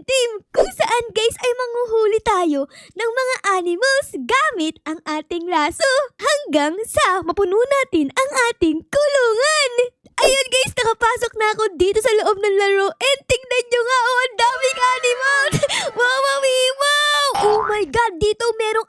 Team, kung saan guys ay manghuhuli tayo ng mga animals gamit ang ating lasso hanggang sa mapuno natin ang ating kulungan. Ayun guys, nakapasok na ako dito sa loob ng laro and tingnan nyo nga, oh, ang daming animals. Wow, wow, wow. Oh my God, dito merong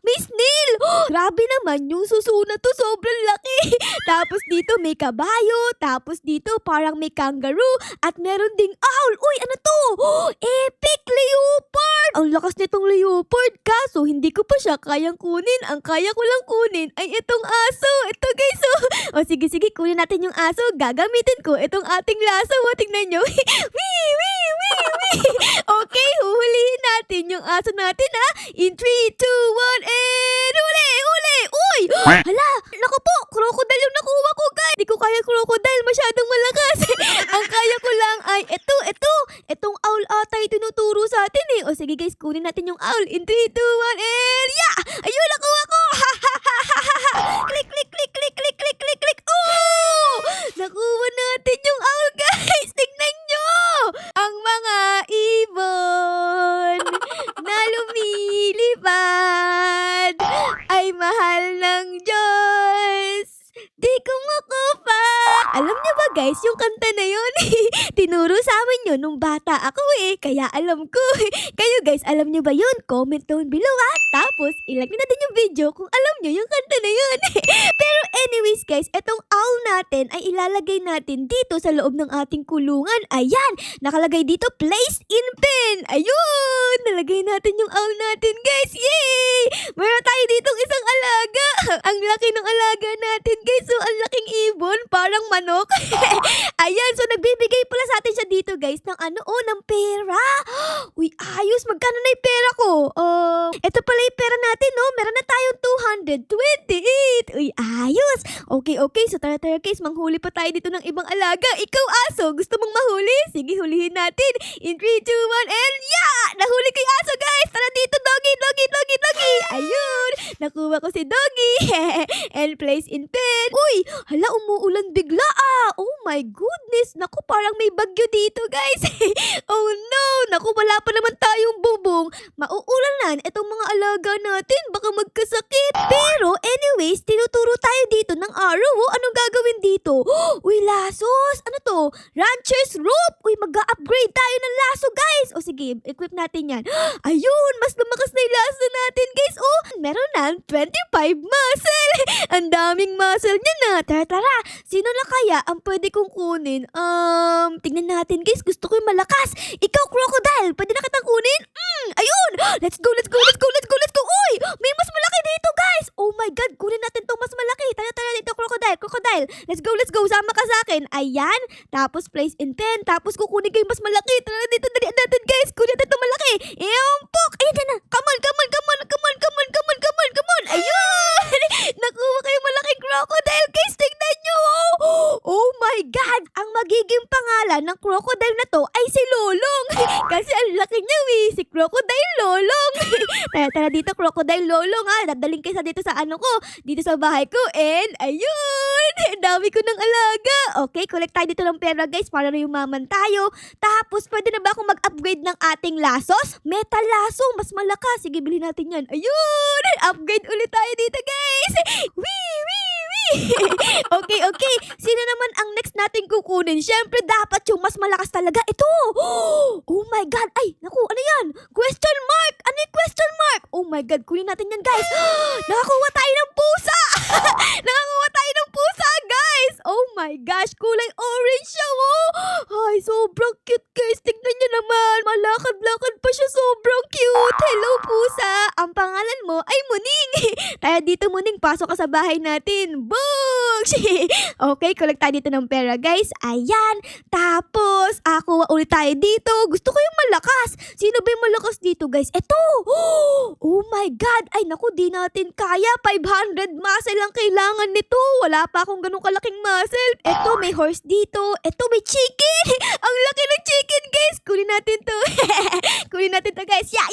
may snail. Oh, grabe naman yung susuna to, sobrang laki. Tapos dito may kabayo, tapos dito parang may kangaroo, at meron ding owl. Uy, ano to? Oh, epic leopard. Ang lakas nitong leopard, kaso hindi ko pa siya kayang kunin. Ang kaya ko lang kunin ay itong aso. Ito guys, oh. O sige, kunin natin yung aso. Gagamitin ko itong ating lasso. Tingnan nyo. Wee, wee, wee, wee. Okay, huhulihin natin yung aso natin, ha. In 3, 2, 1, and huli, huli. Uy! Hala, naku po, crocodile yung nakuha ko, guys. Hindi ko kaya crocodile, masyadong malakas. Ang kaya ko lang ay itong owl ata yung tinuturo sa atin, eh. O sige guys, kunin natin yung owl. In 3, 2, 1, and yeah! Ayun, nakuha ko. Click, click, click, click, click, click, click, click. Oh! Nakuha natin yung owl, guys. Tingnan nyo! Ang mga ibon na lumilipad ay mahal ng Diyos. Di ko makupa. Alam niyo ba guys, yung kanta na yun, tinuro sa amin yun nung bata ako, eh. Kaya alam ko. Kayo guys, alam niyo ba yun? Comment down below, ha. Tapos, ilike na din yung video kung alam niyo yung kanta na yun. Pero anyways guys, etong owl natin ay ilalagay natin dito sa loob ng ating kulungan. Ayan, nakalagay dito, place in pen. Ayun, nalagay natin yung owl natin guys. Yay! Meron tayo ditong isang alaga. Ang laki ng alaga natin guys. So, ang laking ibon, parang manok. Ayan, so nagbibigay pala sa atin siya dito guys ng ng pera. Uy, ayos. Magkano na yung pera ko? Ito pala yung pera natin, no? Meron na tayong 228. Uy, ayos. Okay. So, tara guys, manghuli pa tayo dito ng ibang alaga. Ikaw, aso, gusto mong mahuli? Sige, hulihin natin. In 3, 2, 1, and yeah! Nahuli ko yung aso, guys. Tara dito, doggy. Ayun. Nakuha ko si doggy. And place in pen. Uy, hala, umuulan bigla, ah. Oh my goodness. Naku, parang may bagyo dito, guys. Oh no. Naku, wala pa naman tayong bubong. Mauulanan itong mga alaga natin. Baka magkasakit. Pero anyways, tinuturo tayo dito ng arrow. Oh, anong gagawin dito? Uy, lasos. Ano to? Rancher's rope. Uy, mag-upgrade tayo ng lasso, guys. O sige, equip natin yan. Ayun, mas lumakas na yung lasso natin, guys. Oh, meron na 25 muscle. Ang daming muscle niya na. Tara. Sino na kaya ang pwede kong kunin? Tingnan natin, guys. Gusto ko yung malakas. Ikaw, crocodile. Pwede na kitang kunin? Ayun. Let's go. Uy, may mas malaki dito, guys. Oh my God, kunin natin tong mas malaki. Tara dito, crocodile. Let's go. Sama ka sa akin. Ayan. Tapos place in pen. Tapos kukunin ko yung mas malaki. Tara dito, dalian natin, guys. Kunin natin itong malaki. Pok. Ayan na. Come on. Ayun. Nakuha kayo malaking crocodile, guys. Tignan nyo. Oh my God. Ang magiging pangalan ng crocodile na to ay si Lolong. Kasi ang laki niya, si Crocodile Lolong. Tara dito, Crocodile Lolong, ha. Dadaling kayo dito sa dito sa bahay ko. And ayun, dami ko ng alaga. Okay, collect tayo dito ng pera, guys, para yumaman tayo. Tapos, pwede na ba akong mag-upgrade ng ating lasos? Metal lasso, mas malakas. Sige, bilhin natin yan. Ayun, upgrade ulit tayo dito, guys. Wee. Okay. Sino naman ang next natin kukunin? Siyempre, dapat yung mas malakas talaga. Ito. Oh my God. Ay, naku, ano yan? Question mark. Ano yung question mark? Oh my God, kunin natin yan, guys. Nakakuha tayo ng pusa. Guys. Oh my gosh, kulay orange siya, oh. Ay, sobrang cute, guys. Tignan nyo naman. Malakad-lakad pa siya. Sobrang cute. Hello, pusa. Ang pangalan mo ay Muning. Kaya dito, Muning, pasok ka sa bahay natin. Books! Okay, collect tayo dito ng pera, guys. Ayan. Tapos, ako ulit tayo dito. Gusto ko yung malakas. Sino ba yung malakas dito, guys? Ito. Oh my God. Ay, naku, di natin kaya. 500 muscle lang kailangan nito. Wala pa akong ganun kalaking muscle. Ito, may horse dito. Ito, may chicken. Ang laki ng chicken, guys. Kunin natin to. Guys. Yeah.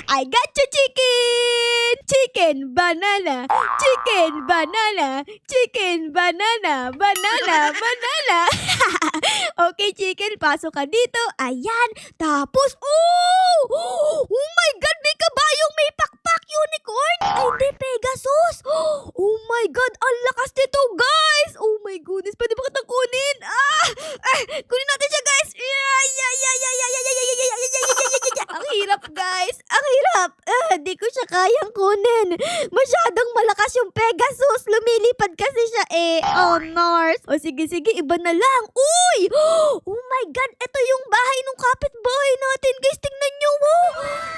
I got you, chicken. Chicken, banana. Okay, chicken, pasok ka dito. Ayan. Tapos, oh my God, may kabayong may pakpak unicorn. Ay, hindi, Pegasus. Oh my God, ang lakas nito, guys. Oh my goodness, pwede ba kitang kunin? Kunin natin siya, guys. Ang hirap, guys. Ang hirap. Di ko siya kayang kunin. Masyadong malakas yung Pegasus. Lumilipad kasi siya Oh, Mars. O sige, iba na lang. Uy! Oh my God, ito yung bahay ng kapitbahay natin. Guys, tingnan nyo.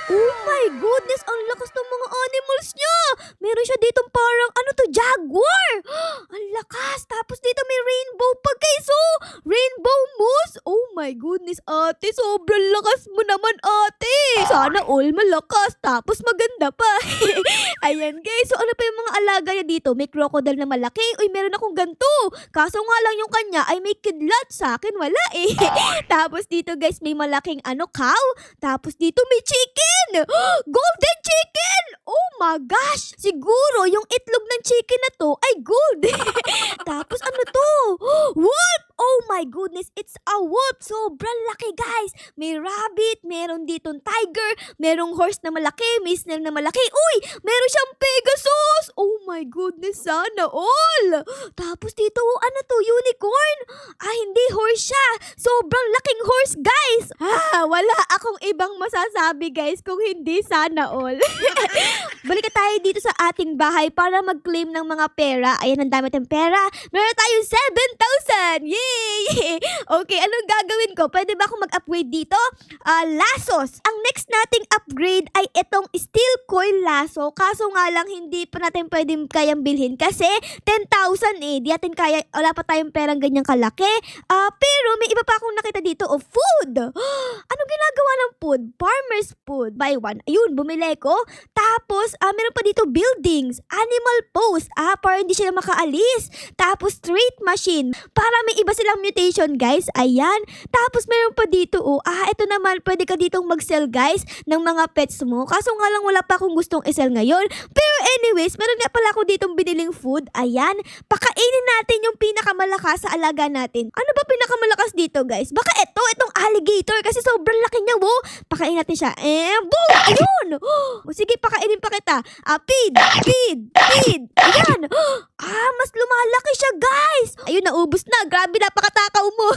Oh my goodness, ang lakas ng mga animals niya. Meron siya ditong parang, jaguar. Ang lakas. Tapos dito may rainbow pa, guys. Rainbow moose. Oh my goodness, ate. Sobrang lakas mo naman, ate. Sana all malakas. Tapos maganda pa. Ayan, guys. So, ano pa yung mga alaga niya dito? May crocodile na malaki. Uy, meron akong ganito. Kaso nga lang yung kanya ay may kidlat. Sa akin, wala Tapos dito, guys, may malaking cow. Tapos dito may chicken. Golden chicken. Oh my gosh. Siguro, yung itlog ng chicken na to ay gold. Tapos ano to? Wolf. Oh my goodness, it's a wolf. Sobrang laki, guys. May rabbit, meron ditong tiger, merong horse na malaki, may snail na malaki. Uy, meron siyang Pegasus. Oh my goodness, sana all. Tapos dito, unicorn? Hindi, horse siya. Sobrang laking horse, guys. Wala akong ibang masasabi, guys, kung hindi sana all. Balik tayo dito sa ating bahay para mag-claim ng mga pera. Ayan, ang dami tayong pera. Meron tayong 7,000. Yay! Okay, anong gagawin ko? Pwede ba akong mag-upgrade dito? Lasos. Ang next nating upgrade ay itong steel coil lasso. Kaso nga lang, hindi pa natin pwedeng kayang bilhin kasi 10,000 Di natin kaya, wala pa tayong perang ganyang kalaki. Pero may iba pa akong nakita dito of food. Anong ginagawa ng food? Farmer's food. Buy one. Ayun, bumili ko. Tapos, meron pa dito buildings, animal post, para hindi sila makaalis. Tapos, street machine, para may iba silang mutation, guys. Ayan. Tapos, meron pa dito, ito naman, pwede ka ditong mag-sell, guys, ng mga pets mo. Kaso nga lang, wala pa akong gustong i-sell ngayon. Pero anyways, meron nga pala ako ditong biniling food. Ayan. Pakainin natin yung pinakamalakas sa alaga natin. Ano ba pinakamalakas dito, guys? Baka itong alligator, kasi sobrang laki niya, Pakainin natin siya. Boom! Ayun! Sige, pakainin pa kita. Feed! Ayan! Mas lumalaki siya, guys! Ayun, naubos na. Grabe, napakatakaw mo.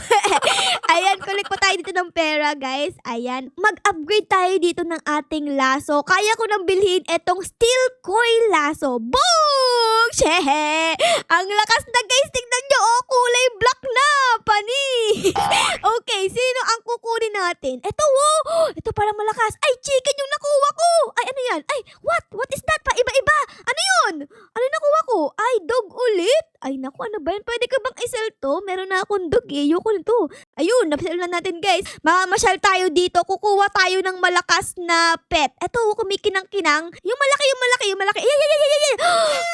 Ayan, collect pa tayo dito ng pera, guys. Ayan. Mag-upgrade tayo dito ng ating lasso. Kaya ko nang bilhin itong steel coil lasso. Boom! Shehe! Ang lakas na, guys. Tignan nyo, kulay black na. Panis! Okay, sino ang kukunin natin? Ito parang malakas. Ay, chicken yung nakuha ko. Ay, ano yan? Ay, what? What is that? Paiba-iba. Ano yun? Ano yung nakuha ko? Ay, dog ulit? Ay, naku, ano ba yun? Pwede ka bang isell to? Meron na akong dog Ayoko nito. Ayun, napasell na natin, guys. Mamamasyal tayo dito. Kukuha tayo ng malakas na pet. Ito, kumikinang-kinang. Yung malaki. Ay.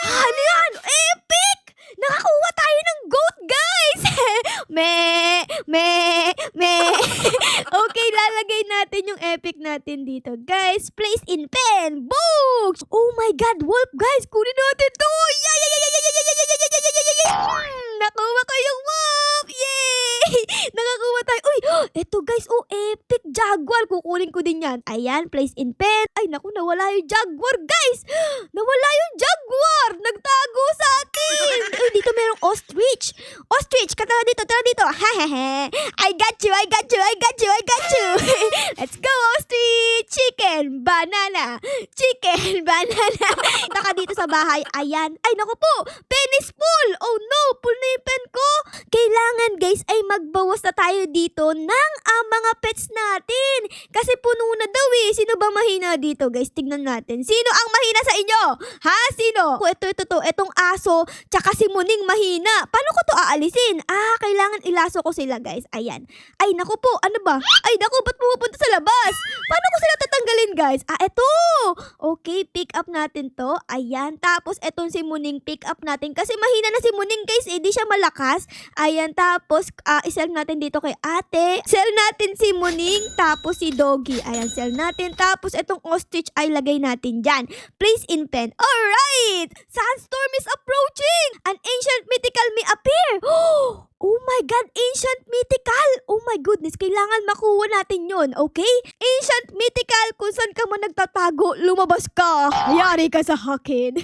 Ano yan? Epic! Nakakuha tayo ng goat, guys! Okay, lalagay natin yung epic natin dito. Guys, place in pen. Boom! Oh my God, wolf, guys. Kunin natin to. Nakuha ko yung wolf. Yay! Nakakuha tayo. Uy, eto, guys. Epic jaguar. Kukunin ko din yan. Ayan, place in pen. Ay, naku, nawala yung jaguar, guys. Nawala yung jaguar. Nagtago sa atin. Uy, dito merong ostrich. Ostrich, tara dito. I got you. Let's go, ostrich. Chicken, banana. Taka dito sa bahay. Ayan. Ay, naku po. Pen is full. Oh no, full na yung pen ko. Kailangan, guys, ay magbawas na tayo dito ng mga pets natin. Kasi puno na daw Sino ba mahina dito, guys? Tignan natin. Sino ang mahina sa inyo? Sino? Ito. Itong aso, tsaka si Muning mahina. Paano ko to aalisin? Kailangan ilaso ko sila, guys. Ayan. Ay, naku po. Ano ba? Ay, naku, ba't pumupunta sa labas? Paano ko sila tatanggalin, guys? Ito. Okay, pick up natin to. Ayan. Tapos, etong si Muning pick up natin. Kasi mahina na si Muning, guys. Di siya malakas. Ayan. Tapos, isell natin dito kay ate. Sell natin si Muning. Tapos, si Doggy. Ayan, sell natin. Tapos, etong ostrich ay lagay natin dyan. Place in pen. Alright! Sandstorm is approaching! An ancient mythical may appear! Oh my God! Ancient mythical! Oh my goodness, kailangan makuha natin yon, okay? Ancient Mythical, kung saan ka man nagtatago, lumabas ka. Yari ka sa akin.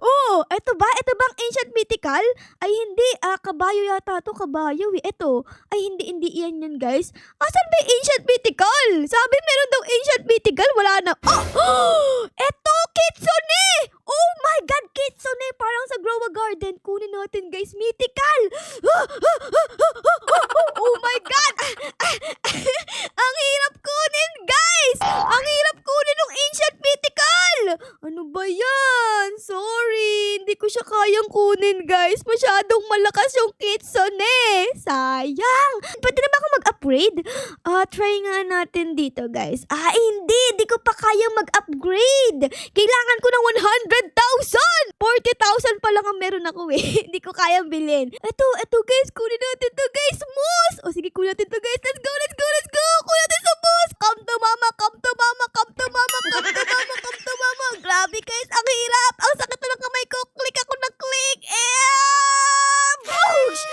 Oh, eto ba? Eto bang Ancient Mythical? Ay hindi, kabayo yata to, kabayo eh. Eto, ay hindi yan guys. Asan ba yung Ancient Mythical? Sabi meron daw Ancient Mythical, wala na. Oh! Eto, Kitsune! Oh my God, Kitsune! Parang sa Grow a Garden. Kunin natin guys, Mythical! Oh my God! Ang hirap kunin guys! Ang hirap kunin ng Ancient Mythical! Ano ba yan? Sorry, hindi ko siya kayang kunin guys. Masyadong malakas yung Kitsune. Sayang. Pwede na ba ako mag-upgrade? Try nga natin dito guys. Hindi ko pa kayang mag-upgrade. Kailangan ko ng 100,000! 40,000 pa lang ang meron ako eh. Hindi ko kayang bilhin. Eto guys, kunin natin to guys. Moose! O sige, kunin natin to guys. Let's go! Kunin natin sa moose! Come to mama! Grabe guys, ang hirap! Ang sakit na ng kamay ko! Click ako na click! Boosh!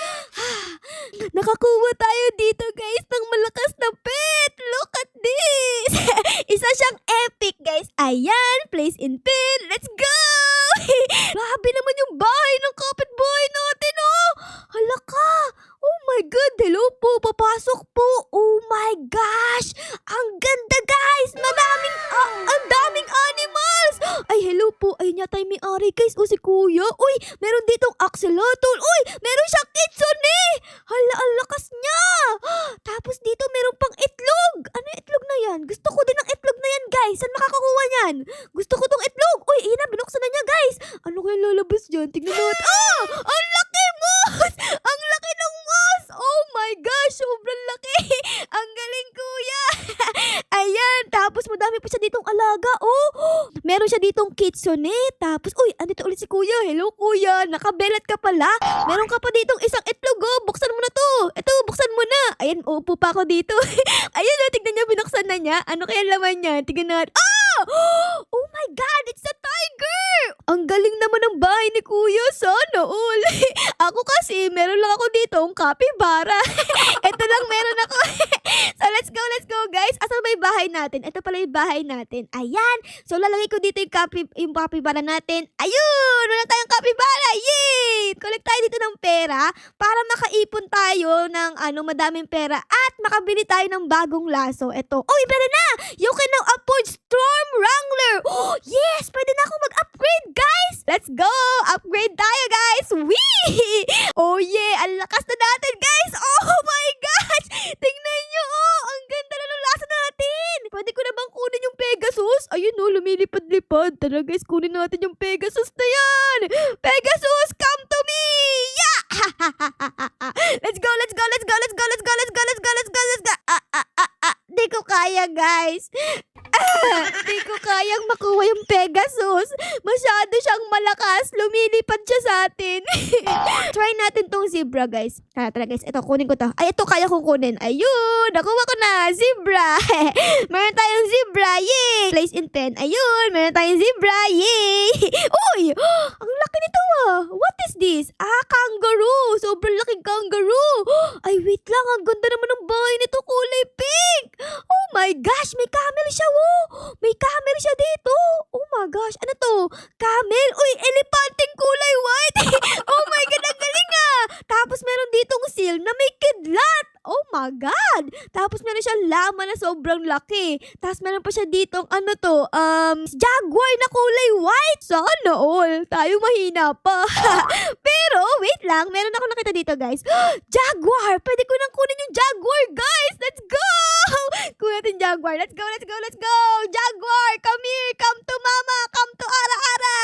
Nakakuha tayo dito guys ng malakas na pet! Look at this! Isa siyang epic guys. Ayan, place in pen. Let's go! Grabe naman yung bahay ng kapitbahay natin, oh! Hala ka! Oh my God! Hello po! Papasok po! Oh my gosh! Ang ganda guys! Ang daming animals! Ay, hello po! Ayun yata yung may-ari guys. O si kuya. Uy! Meron ditong axolotl. Uy! Meron siyang kitsune! Hala, ang lakas niya! Tapos dito meron pang itlog! Ano yung itlog na yan? Gusto ko din ang itlog na yan guys! Saan makakakuha yan? Gusto ko tong itlog! Uy! Iyan na! Binuksan na niya guys! Ano kaya lalabas dyan? Tignan natin. Ang laki moose! Ang laki ng moose! Oh my gosh! Sobrang laki! Ang galing kuya! Ayan! Tapos madami pa siya ditong alaga. Oh! Meron siya ditong kitsune. Tapos, uy! Andito ulit si kuya. Hello kuya! Nakabelat ka pala. Meron ka pa ditong isang itlog. Oh! Buksan mo na to! Ito! Buksan mo na! Ayan! Uupo pa ako dito. Ayan! Oh, tignan niya! Binuksan na niya. Ano kaya laman niya? Tignan natin. Oh my God! It's a tiger! Ang galing naman ng bahay ni kuya. Sana all. Ako kasi, meron lang ako dito ang capybara. Ito lang meron ako. So, let's go guys. Asan ba yung bahay natin? Ito pala yung bahay natin. Ayan. So, lalagay ko dito yung capybara natin. Ayun! Meron tayong capybara. Yay! Collect tayo dito ng pera para makaipon tayo ng madaming pera at makabili tayo ng bagong laso. Ito. Oh, pwede na! You can now afford Storm Wrangler. Oh, yes! Pwede na ako mag-upgrade, guys! Let's go! Upgrade tayo, guys! Wee! Oh, yeah! Ang lakas na natin, guys! Oh my gosh! Tingnan nyo, oh! Ang ganda na ng laso natin! Pwede ko na bang kunin yung Pegasus? Ayun, oh! Lumilipad-lipad. Tara, guys! Kunin natin yung Pegasus na yan! Pegasus, come to me! Yeah! Let's go! Di ko kaya, guys. Di ko kayang makuha yung Pegasus. Masyado siyang malakas. Lumilipad siya sa atin. Try natin tong zebra, guys. Tara, guys. Ito, kunin ko to. Ay, ito kaya kong kunin. Ayun. Nakuha ko na. Zebra. Meron tayong zebra. Yay! Place in pen. Ayun. Meron tayong zebra. Yay! Uy! Ang laki nito, ah. What is this? Kangaroo. Sobrang laking kangaroo. Ay, wait lang. Ang ganda naman ng bahay nito. Kulay pink. Oh my gosh. May camel siya, oh. May camel siya dito. Oh my gosh. Ano to? Camel? Uy, elefanteng kulay white. Oh my God, ang galing ah. Tapos meron ditong seal na may kidlat. Oh my God. Tapos meron siyang llama na sobrang laki. Tapos meron pa siya ditong jaguar na kulay white. Sana all. Tayo mahina pa. Pero, wait lang. Meron ako nakita dito, guys. Jaguar. Pwede ko nang kunin yung jaguar, guys. Let's go. Kunin natin jaguar. Let's go. Jaguar, come here. Come to mama. Come to ara-ara.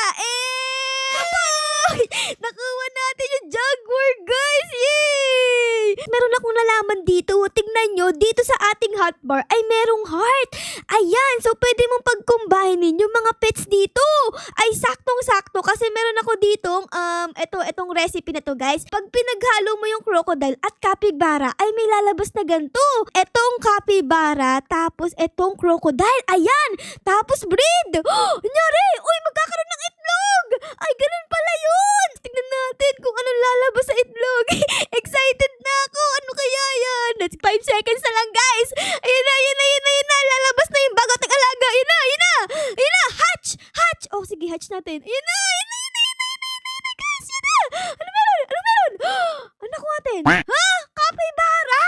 Nakuha natin yung jaguar, guys. Yay! Meron akong nalaman dito. Tingnan nyo, dito sa ating hotbar ay merong heart. Ayan, so pwede mong pagkumbahinin yung mga pets dito. Ay, saktong-sakto kasi meron ako ditong, itong recipe na to, guys. Pag pinaghalo mo yung crocodile at capybara, ay may lalabas na ganito. Etong capybara, tapos etong crocodile. Ayan, tapos breed. Nyari, uy, magkakaroon ng itlog. Ay, ganun pala yun. Tignan natin kung anong lalabas sa itlog. Excited na ako. Ano kaya yan? That's 5 natin. Ha? Capybara?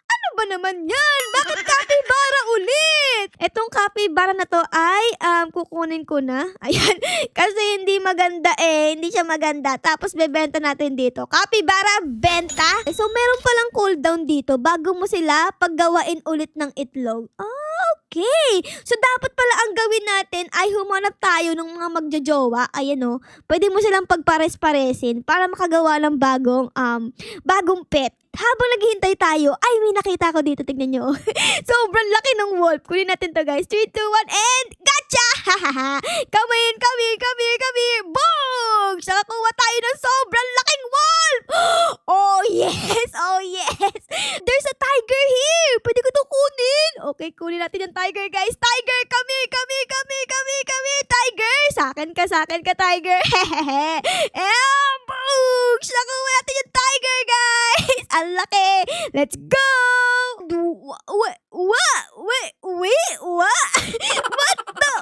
Ano ba naman yan? Bakit capybara ulit? Etong capybara na to ay kukunin ko na. Ayan. Kasi hindi maganda Hindi siya maganda. Tapos bebenta natin dito. Capybara, benta. So meron palang cooldown dito bago mo sila paggawain ulit ng itlog. Okay. So dapat pala ang gawin natin ay humanap tayo ng mga magjojowa. Ayan o. Pwede mo silang pagpares-paresin para makagawa ng bagong pet. Habang naghihintay tayo, ay may nakita ko dito, tignan nyo. Sobrang laki ng wolf. Kunin natin to guys. 3, 2, 1, and gotcha! Come in. Boom! Nakakuha tayo ng sobrang laking wolf! Oh yes! There's a tiger here! Pwede ko itong kunin. Okay, kunin natin yung tiger guys. Tiger, kami! Tiger! Sa akin ka, tiger. Boom! Nakuha natin yung tiger guys! Ang laki! Let's go!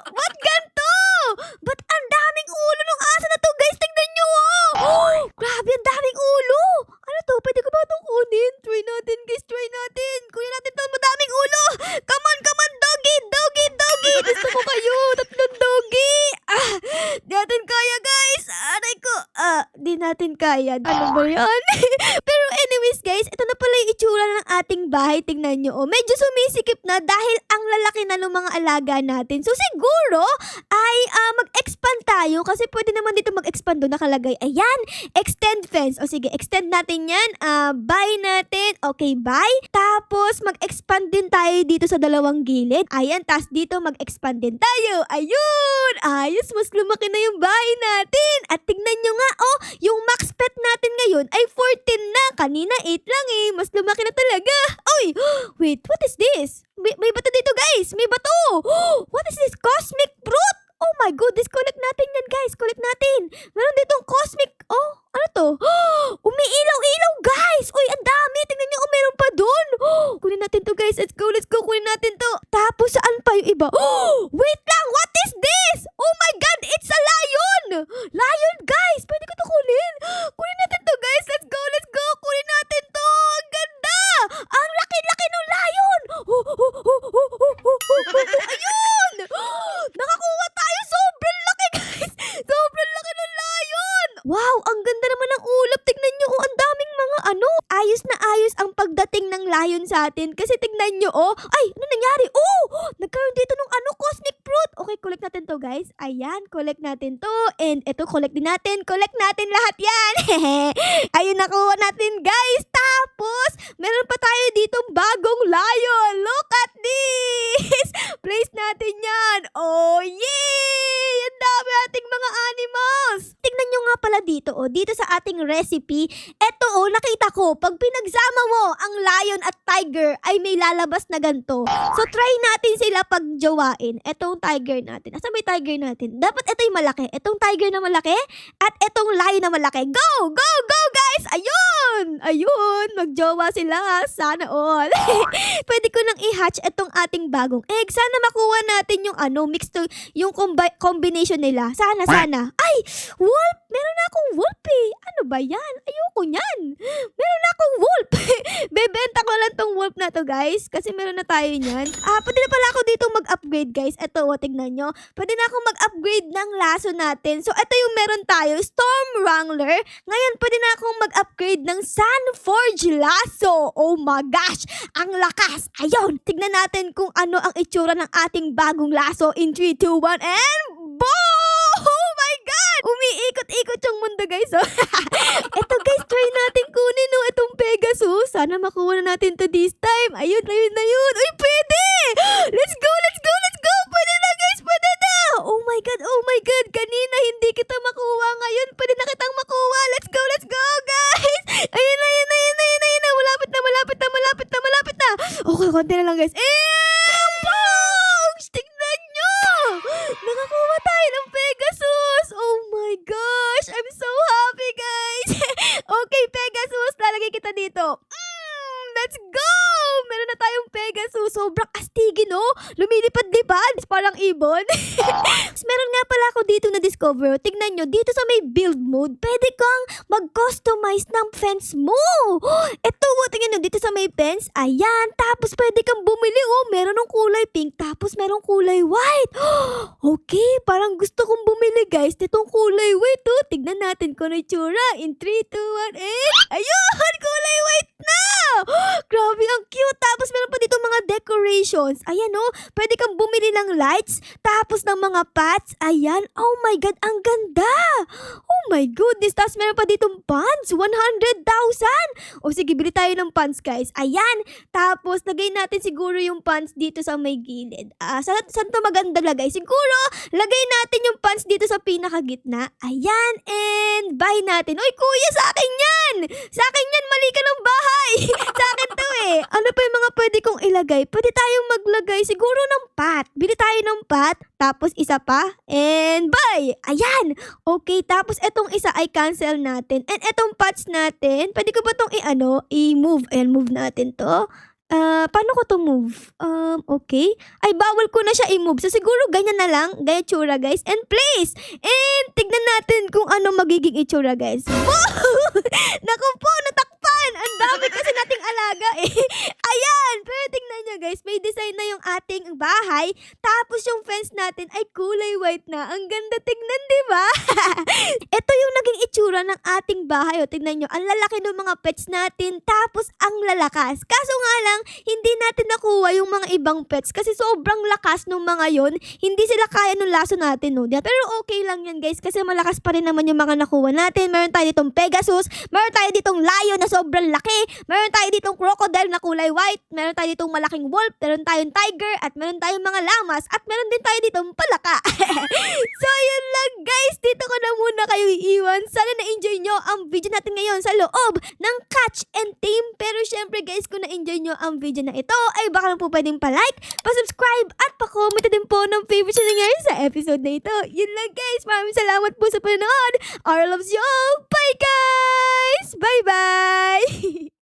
What ganto? Ba't ang daming ulo ng aso na to guys? Tignan nyo Grabe, ang daming ulo! Ano to? Pwede ko ba itong kunin? Try natin guys, Kunin natin to, madaming ulo! Come on, doggy! Gusto ko kayo! Tatlong doggy! Di natin kaya guys! Aray ko! Di natin kaya. Ano ba yan? Pero anyways guys, ito na pala yung itsura ng ating bahay. Tingnan nyo. Medyo sumisikip na dahil ang lalaki na ng mga alaga natin. So siguro ay mag-expand tayo kasi pwede naman dito mag-expand doon nakalagay. Ayan, extend fence. O sige, extend natin yan. Buy natin. Okay, buy. Tapos mag-expand din tayo dito sa dalawang gilid. Ayan, tas dito mag-expand din tayo. Ayun! Ayos, mas lumaki na yung bahay natin. At tingnan nyo nga, yung max pet natin ngayon ay 14 na. Kanina 8 lang Mas lumaki na talaga. Oy! Wait, what is this? May bato dito guys. May bato. What is this? Cosmic fruit? Oh my goodness, collect natin yan guys. Collect natin. Meron ditong cosmic. Ano to? Umiilaw-ilaw guys. Uy, ang dami. Tingnan nyo, meron pa dun. Kunin natin to guys. Let's go. Kunin natin to. Tapos saan pa yung iba? Wait lang. What is this? Oh my God, it's a lion. Lion guys. Pwede ko to kunin. Kunin natin to guys. Let's go. Kunin natin to. Ang ganda. Ang laki-laki ng lion. Ayun. Nakakuha tayo. Sobrang laki guys. Sobrang laki ng lion. Wow, ang ganda naman ng ulap. Tignan nyo ang daming mga ayos na ayos ang pagdating ng lion sa atin. Kasi tignan nyo, ay, ano nangyari? Nagkaroon dito ng cosmic fruit. Okay, collect natin to guys. Ayan, collect natin to. And ito, collect din natin. Collect natin lahat yan. Ayun, nakuha natin guys. Tapos, meron pa tayo ditong bagong lion. Look at this. Place natin yan. Oh, yay! Ang dami ating mga animals. Tignan nyo nga pala dito, dito sa ating recipe. Eto, nakita ko, pag pinagsama mo ang lion at tiger, ay may lalabas na ganito. So, try natin sila pagjowain. Etong tiger natin. Asa may tiger natin? Dapat ito yung malaki. Etong tiger na malaki at etong lion na malaki. Go! Guys! Ayun! Magjowa sila. Sana all. Pwede ko nang i-hatch etong ating bagong egg. Sana makuha natin yung mixed yung combination nila. Sana. Ay! Wolf! Meron na akong wolf Ano ba yan? Ayoko nyan. Meron na akong wolf. Bebenta ko lang tong wolf na to guys. Kasi meron na tayo nyan. Pwede na pala ako dito mag-upgrade guys. Ito, tignan nyo. Pwede na akong mag-upgrade ng laso natin. So, ito yung meron tayo. Storm Wrangler. Ngayon, pwede na akong mag-upgrade ng Sunforge Lasso. Oh my gosh! Ang lakas! Ayun! Tignan natin kung ano ang itsura ng ating bagong lasso in 3, 2, 1, and boom! Oh my God! Umiikot-ikot yung mundo guys. Ito guys, try natin kunin itong Pegasus. Sana makuha na natin to this time. Ayun. Uy, pwede! Let's go! Pwede na guys, pwede na! Oh my God! Kanina hindi kita makuha. Ngayon, pwede na kitang makuha. Let's go guys! Ayun na. Malapit na. Okay, konti na lang guys. Tignan nyo! Nakakuha tayo ng Pegasus! Oh my gosh! I'm so happy guys! Okay, Pegasus, lalagay kita dito. Let's go! Meron na na tayong Pegasus. Sobrang astigin, no? Lumilipad-lipad. Parang ibon. Meron nga pala ako dito na discover. Tignan nyo, dito sa may build mode, pwede kang mag-customize ng fence mo. Eto, tingnan nyo, dito sa may fence, ayan. Tapos pwede kang bumili, meron ng kulay pink, tapos merong kulay white. Okay, parang gusto kong bumili, guys, nitong kulay white, Tignan natin kung ano itsura. In 3, 2, 1, ayun! Kulay white na! Grabe, ang cute. Tapos meron pa dito mga decorations. Ayan, pwede kang bumili ng lights, tapos ng mga pots. Ayan, oh my God, ang ganda! Oh my goodness, tapos meron pa ditong pants, 100,000! O sige, bili tayo ng pants, guys. Ayan, tapos lagay natin siguro yung pants dito sa may gilid. Saan to maganda lagay? Siguro, lagay natin yung pants dito sa pinakagitna. Ayan, and buy natin. Oy, kuya, sa akin yan! Sa akin yan, mali ka ng bahay! Sa akin to eh. Ano pa yung mga pwede kong ilagay? Pwede tayong maglagay siguro ng pot. Bili tayo ng pot, tapos isa pa, and buy! Ayan! Okay, tapos etong isa ay cancel natin. And etong pots natin, pwede ko ba tong i-move? Ayan, move natin to. Paano ko to move? Okay. Ay, bawal ko na siya i-move. So, siguro ganyan na lang. Ganyan tsura, guys. And place! And tignan natin kung ano magiging itsura, guys. Wow! Naku po, natakpan! Ang dami kasi nating alaga eh. Ayan! Pero tignan nyo, guys. May design na yung ating bahay. Tapos yung fence natin ay kulay white na. Ang ganda tignan, di ba? Ito yung naging itsura ng ating bahay. O, tignan nyo. Ang lalaki ng mga pets natin. Tapos, ang lalakas. Kaso nga lang, hindi natin nakuha yung mga ibang pets kasi sobrang lakas nung mga yon. Hindi sila kaya nung laso natin, no? Pero okay lang yan, guys, kasi malakas pa rin naman yung mga nakuha natin. Meron tayo ditong Pegasus, meron tayo ditong lion na sobrang laki, meron tayo ditong crocodile na kulay white, meron tayo ditong malaking wolf, meron tayong tiger, at meron tayong mga lamas, at meron din tayo ditong palaka. So, yun lang, guys. Dito ko na muna kayo iiwan. Sana na-enjoy nyo ang video natin ngayon sa loob ng Catch and Tame. Pero syempre, guys, kung na-enjoy nyo ang video na ito, ay baka lang po pwedeng pa-like, pa-subscribe, at pa-comment din po ng favorite na nangyari sa episode na ito. Yun lang, guys. Maraming salamat po sa panonood. Our loves you all. Bye, guys! Bye-bye!